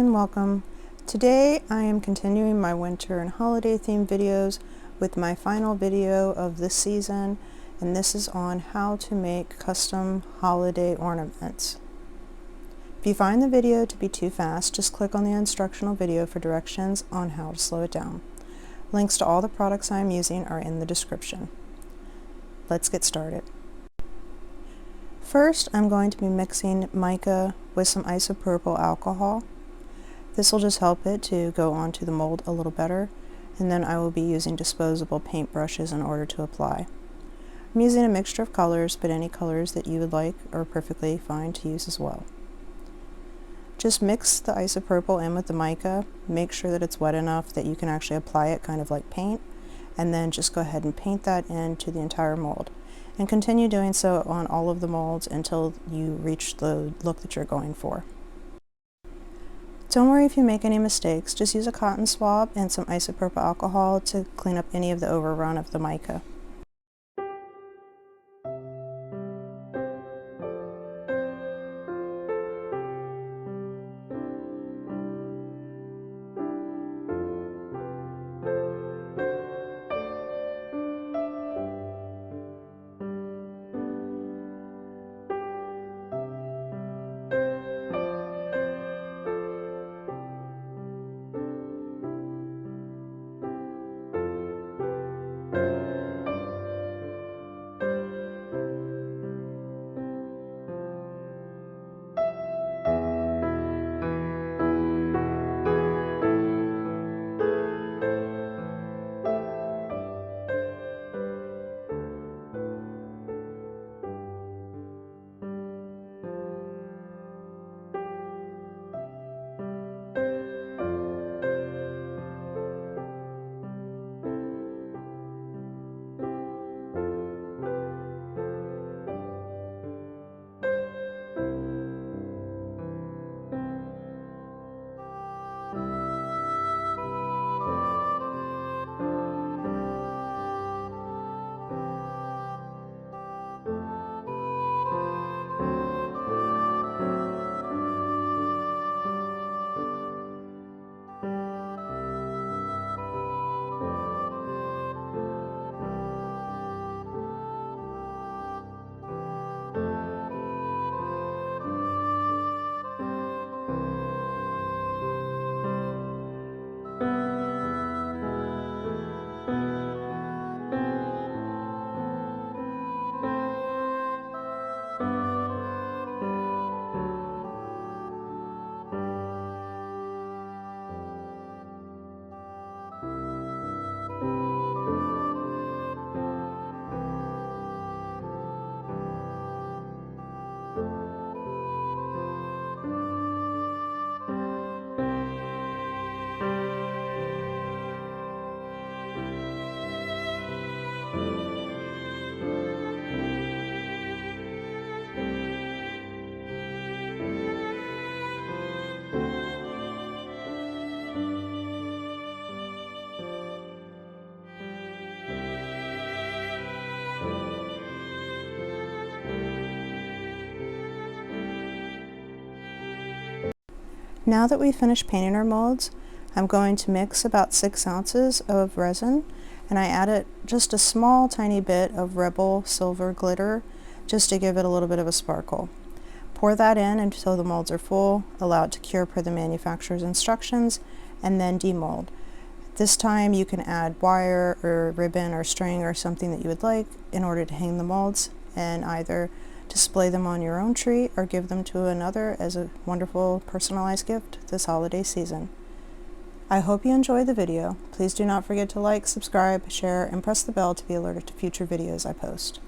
and welcome. Today I am continuing my winter and holiday themed videos with my final video of this season, and this is on how to make custom holiday ornaments. If you find the video to be too fast, just click on the instructional video for directions on how to slow it down. Links to all the products I am using are in the description. Let's get started. First, I'm going to be mixing mica with some isopropyl alcohol. This will just help it to go onto the mold a little better, and then I will be using disposable paint brushes in order to apply. I'm using a mixture of colors, but any colors that you would like are perfectly fine to use as well. Just mix the isopropyl in with the mica, make sure that it's wet enough that you can actually apply it kind of like paint, and then just go ahead and paint that into the entire mold. And continue doing so on all of the molds until you reach the look that you're going for. Don't worry if you make any mistakes, just use a cotton swab and some isopropyl alcohol to clean up any of the overrun of the mica. Now that we've finished painting our molds, I'm going to mix about 6 ounces of resin, and I added just a small tiny bit of Rebel silver glitter just to give it a little bit of a sparkle. Pour that in until the molds are full, allow it to cure per the manufacturer's instructions, and then demold. This time you can add wire or ribbon or string or something that you would like in order to hang the molds and either display them on your own tree or give them to another as a wonderful personalized gift this holiday season. I hope you enjoyed the video. Please do not forget to like, subscribe, share, and press the bell to be alerted to future videos I post.